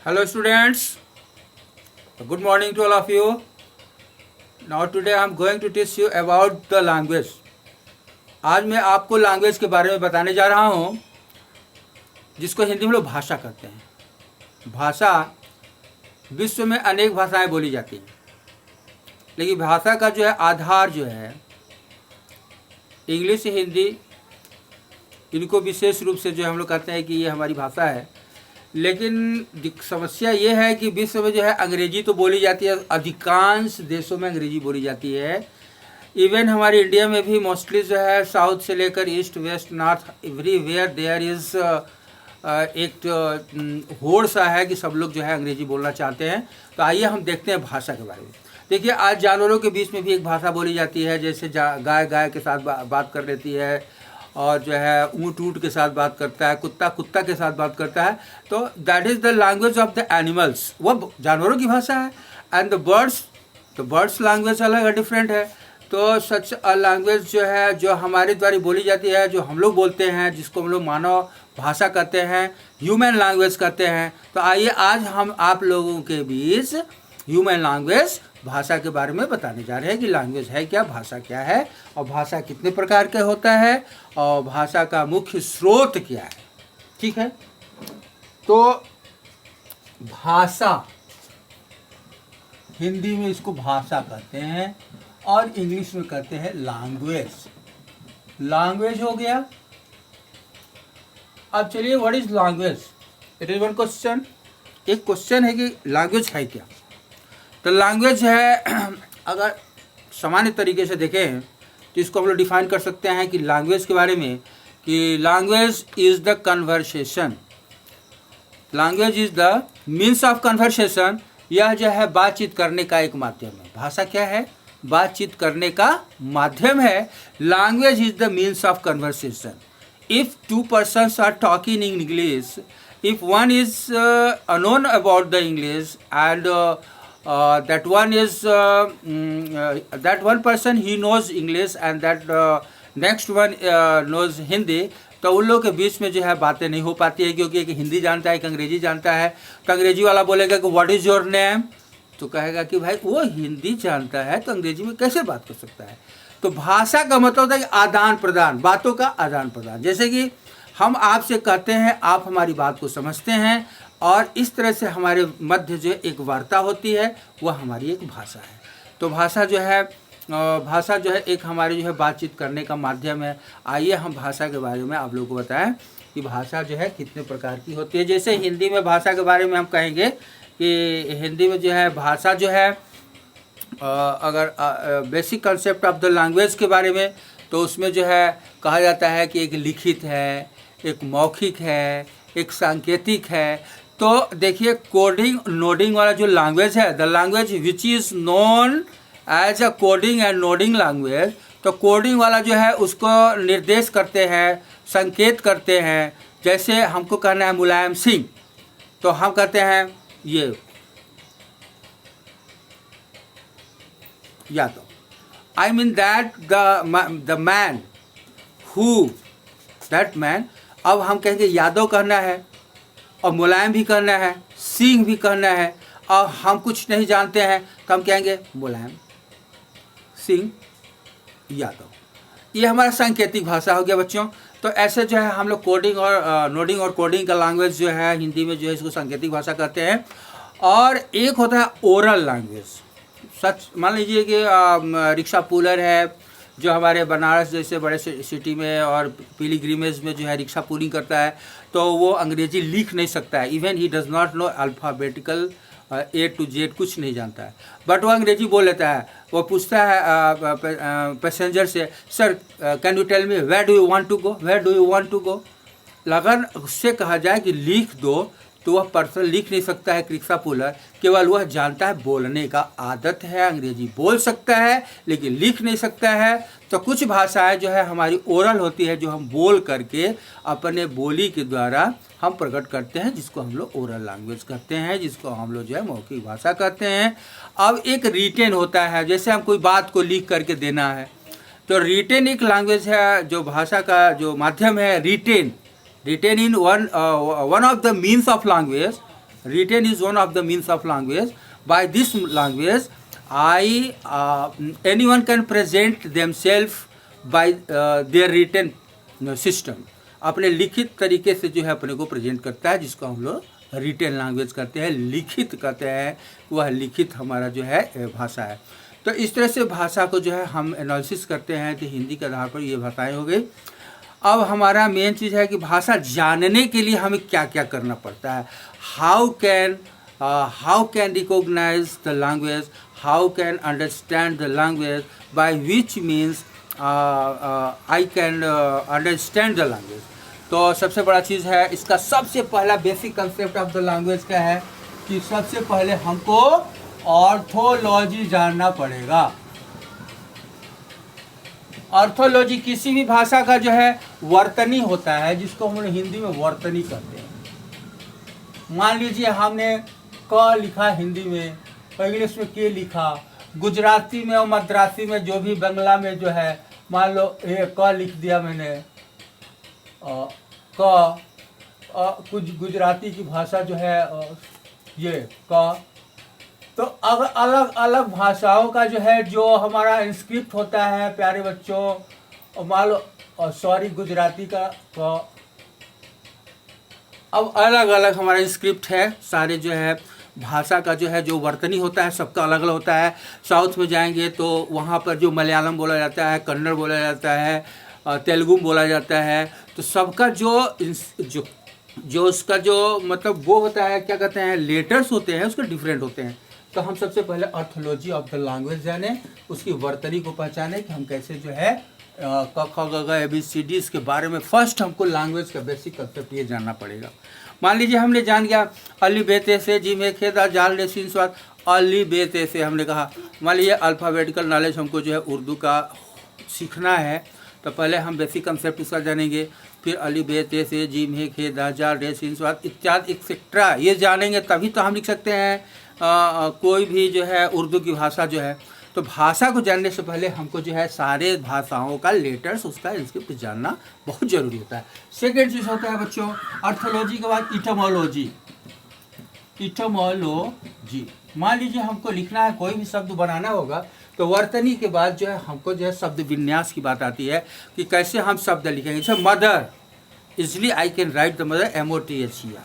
Hello students, good morning to all of you. Now today I am going to teach you about the language. आज मैं आपको language के बारे में बताने जा रहा हूँ जिसको हिंदी में लोग भाषा कहते हैं। भाषा, विश्व में अनेक भाषाएं बोली जाती हैं, लेकिन भाषा का जो है आधार जो है इंग्लिश, हिंदी, इनको विशेष रूप से जो हम लोग कहते हैं कि ये हमारी भाषा है। लेकिन समस्या ये है कि विश्व में जो है अंग्रेजी तो बोली जाती है, अधिकांश देशों में अंग्रेजी बोली जाती है। इवन हमारे इंडिया में भी मोस्टली जो है साउथ से लेकर east, west, north, everywhere there is एक होड़ सा है कि सब लोग जो है अंग्रेजी बोलना चाहते हैं। तो आइए हम देखते हैं भाषा के बारे में। देखिए, आज जानवरों के बीच में भी एक भाषा बोली जाती है, जैसे गाय गाय के साथ बात कर लेती है, और जो है ऊँट ऊँट के साथ बात करता है, कुत्ता कुत्ता के साथ बात करता है। तो that is the language of the animals, वो जानवरों की भाषा है। एंड द बर्ड्स लैंग्वेज अलग है, डिफरेंट है। तो सच अ लैंग्वेज जो है, जो हमारे द्वारा बोली जाती है, जो हम लोग बोलते हैं, जिसको हम लोग मानव भाषा कहते हैं, ह्यूमन लैंग्वेज कहते हैं। तो आइए आज हम आप लोगों के बीच ह्यूमन लैंग्वेज, भाषा के बारे में बताने जा रहे हैं कि लैंग्वेज है क्या, भाषा क्या है, और भाषा कितने प्रकार के होता है, और भाषा का मुख्य स्रोत क्या है। ठीक है, तो भाषा, हिंदी में इसको भाषा कहते हैं और इंग्लिश में कहते हैं लैंग्वेज। लैंग्वेज हो गया। अब चलिए, what is language? It is one question. एक क्वेश्चन है कि लैंग्वेज है क्या। तो लैंग्वेज है, अगर सामान्य तरीके से देखें तो इसको हम लोग डिफाइन कर सकते हैं कि लैंग्वेज के बारे में, कि language is the conversation. Language is the means of conversation. यह जो है बातचीत करने का एक माध्यम है। भाषा क्या है? बातचीत करने का माध्यम है। Language is the means of conversation. If two persons are talking in English, if one is unknown about the English and that one person he knows English and that next one knows Hindi, तो उन लोगों के बीच में जो है बातें नहीं हो पाती है, क्योंकि एक हिंदी जानता है, एक अंग्रेजी जानता है। तो अंग्रेजी वाला बोलेगा कि व्हाट इज़ योर नेम, तो कहेगा कि भाई वो हिंदी जानता है तो अंग्रेजी में कैसे बात कर सकता है। तो भाषा का मतलब होता है कि आदान प्रदान, बातों का आदान प्रदान। जैसे कि हम आपसे कहते हैं, आप हमारी बात को समझते हैं, और इस तरह से हमारे मध्य जो एक वार्ता होती है, वह हमारी एक भाषा है। तो भाषा जो है एक हमारी जो है बातचीत करने का माध्यम है। आइए हम भाषा के बारे में आप लोगों को बताएं कि भाषा जो है कितने प्रकार की होती है। जैसे हिंदी में भाषा के बारे में हम कहेंगे कि हिंदी में जो है भाषा जो है, अगर basic concept of the language के बारे में, तो उसमें जो है कहा जाता है कि एक लिखित है, एक मौखिक है, एक सांकेतिक है। तो देखिए, कोडिंग नोडिंग वाला जो लैंग्वेज है, the language which is known as a coding and nodding language. तो कोडिंग वाला जो है उसको निर्देश करते हैं, संकेत करते हैं। जैसे हमको कहना है मुलायम सिंह, तो हम कहते हैं ये Yadav. I mean that the man who, that man. अब हम कहेंगे यादव कहना है, और मुलायम भी कहना है, सिंह भी कहना है, और हम कुछ नहीं जानते हैं तो हम कहेंगे मुलायम सिंह यादव। ये हमारा सांकेतिक भाषा हो गया बच्चों। तो ऐसे जो है हम लोग कोडिंग और नोडिंग और कोडिंग का लैंग्वेज जो है हिंदी में जो है इसको सांकेतिक भाषा कहते हैं। और एक होता है ओरल लैंग्वेज। सच मान लीजिए कि रिक्शा पुलर है, जो हमारे बनारस जैसे बड़े सिटी में और पिलीग्रिमेज में जो है रिक्शा पुलिंग करता है, तो वो अंग्रेजी लिख नहीं सकता है। Even he does not know alphabetical A to Z, कुछ नहीं जानता है, बट वो अंग्रेजी बोल लेता है। वो पूछता है पैसेंजर से, sir can you tell me where do you want to go, where do you want to go. अगर उससे कहा जाए कि लिख दो, तो वह पर्सन लिख नहीं सकता है, रिक्शा पुलर। केवल वह जानता है, बोलने का आदत है, अंग्रेजी बोल सकता है लेकिन लिख नहीं सकता है। तो कुछ भाषाएं जो है हमारी ओरल होती है, जो हम बोल करके अपने बोली के द्वारा हम प्रकट करते हैं, जिसको हम लोग ओरल लैंग्वेज कहते हैं, जिसको हम लोग जो है मौखिक भाषा कहते हैं। अब एक रिटेन होता है, जैसे हम कोई बात को लिख करके देना है, तो रिटेन एक लैंग्वेज है, जो भाषा का जो माध्यम है written in one of the means of language. written is one of the means of language. By this language, anyone can present themselves by their written system. अपने लिखित तरीके से जो है अपने को प्रेजेंट करता है, जिसको हम लोग रिटेन लैंग्वेज करते हैं, लिखित कहते हैं। वह लिखित हमारा जो है भाषा है। तो इस तरह से भाषा को जो है हम एनालिसिस करते हैं कि हिंदी के आधार पर ये भाषाएं हो गई। अब हमारा मेन चीज़ है कि भाषा जानने के लिए हमें क्या क्या करना पड़ता है। How can recognise the language, how can understand the language, by which means I can understand the language. तो सबसे बड़ा चीज़ है इसका, सबसे पहला basic concept of the language क्या है कि सबसे पहले हमको ऑर्थोलॉजी जानना पड़ेगा। ऑर्थोलॉजी किसी भी भाषा का जो है वर्तनी होता है, जिसको हम लोग हिंदी में वर्तनी कहते हैं। मान लीजिए हमने क लिखा हिंदी में और इंग्लिश में के लिखा, गुजराती में और मद्रासी में जो भी बंगला में जो है, मान लो ये क लिख दिया मैंने, क कुछ गुजराती की भाषा जो है ये क। तो अब अलग अलग भाषाओं का जो है जो हमारा इंस्क्रिप्ट होता है प्यारे बच्चों, मान लो सॉरी गुजराती का क, अब अलग अलग हमारा इंस्क्रिप्ट है। सारे जो है भाषा का जो है जो वर्तनी होता है सबका अलग अलग होता है। साउथ में जाएंगे तो वहाँ पर जो मलयालम बोला जाता है, कन्नड़ बोला जाता है, तेलुगु बोला जाता है। तो सबका जो उसका जो मतलब वो होता है, क्या कहते हैं, लेटर्स होते हैं, उसके डिफरेंट होते हैं। तो हम सबसे पहले ऑर्थोलॉजी ऑफ द लैंग्वेज जाने, उसकी वर्तनी को पहचाने कि हम कैसे जो है क ख ग घ ए बी सी डी इसके बारे में फर्स्ट हमको लैंग्वेज का बेसिक कंसेप्ट ये जानना पड़ेगा। मान लीजिए हमने जान गया अली बेते से जी में खेदा जाल ने सीन स्वाद, अली बेते से हमने कहा। मान लीजिए अल्फ़ाबेटिकल नॉलेज हमको जो है उर्दू का सीखना है, तो पहले हम बेसिक कंसेप्ट उसका जानेंगे, फिर अली बेते से जी में खेदा जाल ने सीन स्वाद इत्यादि एक्सेट्रा ये जानेंगे, तभी तो हम लिख सकते हैं कोई भी जो है उर्दू की भाषा जो है। तो भाषा को जानने से पहले हमको जो है सारे भाषाओं का लेटर्स, उसका इंस्क्रिप्ट जानना बहुत ज़रूरी होता है। सेकेंड चीज़ होता है बच्चों ऑर्थोलॉजी के बाद इटमोलॉजी। इटमोलॉजी मान लीजिए हमको लिखना है, कोई भी शब्द बनाना होगा, तो वर्तनी के बाद जो है हमको जो है शब्द विन्यास की बात आती है कि कैसे हम शब्द लिखेंगे। जैसे मदर, इसलिए I can write the mother MOTHER।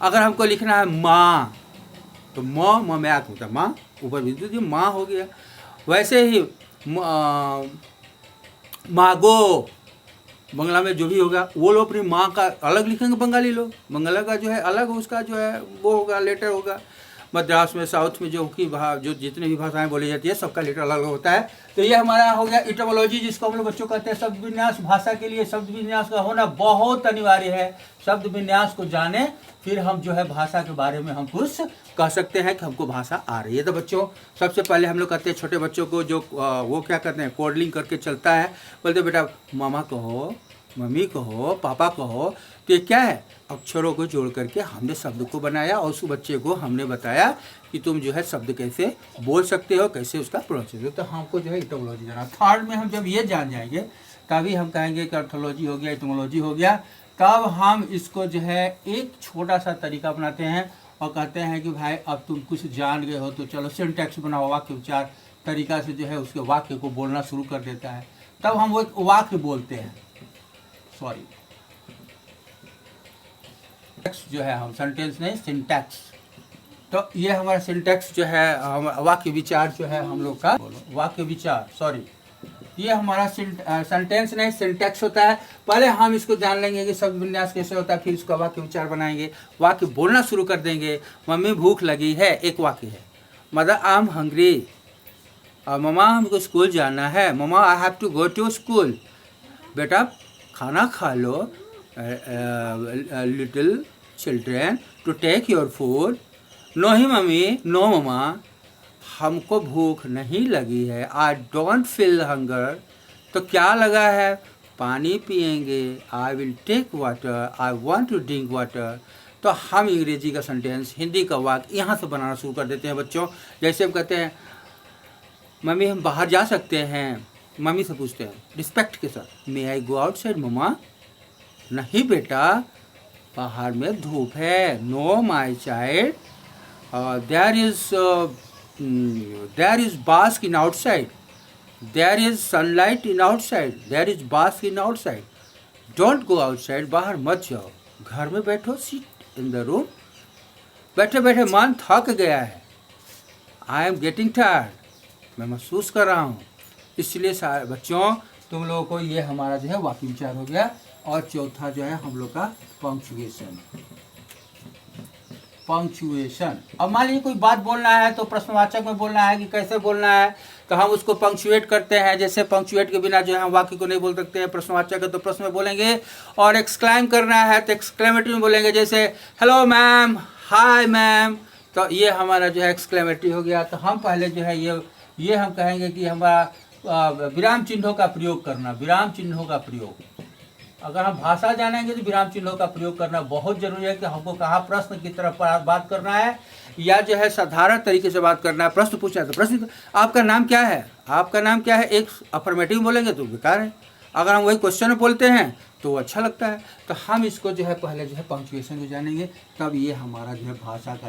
अगर हमको लिखना है माँ, तो माँ में आँख होता है, माँ ऊपर भी जो माँ हो गया। वैसे ही मागो बंगला में जो भी होगा, वो लोग अपनी माँ का अलग लिखेंगे, बंगाली लोग बंगला का जो है अलग उसका जो है वो होगा, लेटर होगा। मद्रास में, साउथ में जो जितने भी भाषाएं बोली जाती है सबका लेटर अलग होता है। तो ये हमारा हो गया इटमोलॉजी, जिसको हम लोग बच्चों कहते हैं शब्द विन्यास। भाषा के लिए शब्द विन्यास का होना बहुत अनिवार्य है। शब्द विन्यास को जाने फिर हम जो है भाषा के बारे में हम कुछ कह सकते हैं कि हमको भाषा आ रही है। तो बच्चों सबसे पहले हम लोग कहते हैं छोटे बच्चों को जो वो क्या कहते हैं कोडलिंग करके चलता है, बोलते बेटा मामा कहो, मम्मी कहो, पापा कहो। तो ये क्या है, अक्षरों को जोड़ करके हमने शब्द को बनाया और उस बच्चे को हमने बताया कि तुम जो है शब्द कैसे बोल सकते हो, कैसे उसका प्रोनाउंसिएशन हो। तो हमको जो है इटमोलॉजी जाना। थर्ड में हम जब ये जान जाएंगे तभी हम कहेंगे कि ऑर्थोलॉजी हो गया, इटमोलॉजी हो गया। तब हम इसको जो है एक छोटा सा तरीका अपनाते हैं और कहते हैं कि भाई अब तुम कुछ जान गए हो तो चलो सिंटैक्स बनाओ, वाक्य उच्चार तरीका से जो है उसके वाक्य को बोलना शुरू कर देता है। तब हम वो वाक्य बोलते हैं, सॉरी जो है हम सेंटेंस नहीं सिंटैक्स। तो ये हमारा सिंटैक्स जो है वाक्य विचार जो है हम लोग का वाक्य विचार, सॉरी ये हमारा सेंटेंस नहीं सिंटैक्स होता है। पहले हम इसको जान लेंगे कि शब्द विन्यास कैसे होता है, फिर इसका वाक्य विचार बनाएंगे, वाक्य बोलना शुरू कर देंगे। मम्मी भूख लगी है, एक वाक्य है। Mother I am hungry, mama हमको स्कूल जाना है, mama I have to go to school. बेटा खाना खा लो, little children to take your food. No ही मम्मी, नो ममा, हमको भूख नहीं लगी है, आई डोंट फील हंगर। तो क्या लगा है, पानी पिएंगे, I will take water, I want to drink water. तो हम अंग्रेजी का सेंटेंस, हिंदी का वाक्य यहाँ से बनाना शुरू कर देते हैं बच्चों। जैसे हम कहते हैं मम्मी हम बाहर जा सकते हैं, मम्मी से पूछते हैं रिस्पेक्ट के साथ, मे आई गो आउटसाइड मम्मा। नहीं बेटा, बाहर में धूप है। No my child, there is bask in outside, there is sunlight in outside, there is bask in outside, don't go outside, बाहर मत जाओ, घर में बैठो, सिट इन द रूम। बैठे बैठे मन थक गया है, आई एम गेटिंग टायर्ड, मैं महसूस कर रहा हूँ। इसलिए सारे बच्चों तुम लोगों को ये हमारा जो है वाक्य विचार हो गया। और चौथा जो है हम लोग का पंक्चुएशन। पंक्चुएशन, अब मान लीजिए कोई बात बोलना है तो प्रश्नवाचक में बोलना है कि कैसे बोलना है, तो हम उसको पंक्चुएट करते हैं। जैसे पंक्चुएट के बिना जो है हम वाक्य को नहीं बोल सकते हैं। प्रश्नवाचक है तो प्रश्न में बोलेंगे, और एक्सक्लाइम करना है तो एक्सक्लेमेटरी में बोलेंगे, जैसे हेलो मैम, हाय मैम, तो ये हमारा जो है एक्सक्लेमेटरी हो गया। तो हम पहले जो है ये हम कहेंगे कि हमारा विराम चिन्हों का प्रयोग करना, विराम चिन्हों का प्रयोग। अगर हम भाषा जानेंगे तो विराम चिन्हों का प्रयोग करना बहुत जरूरी है कि हमको कहाँ प्रश्न की तरफ बात करना है या जो है साधारण तरीके से बात करना है। प्रश्न पूछना है तो प्रश्न, आपका नाम क्या है, आपका नाम क्या है, एक अफर्मेटिव बोलेंगे तो बेकार है। अगर हम वही क्वेश्चन में बोलते हैं तो अच्छा लगता है। तो हम इसको जो है पहले जो है पंक्चुएशन को जानेंगे, तब ये हमारा जो है भाषा का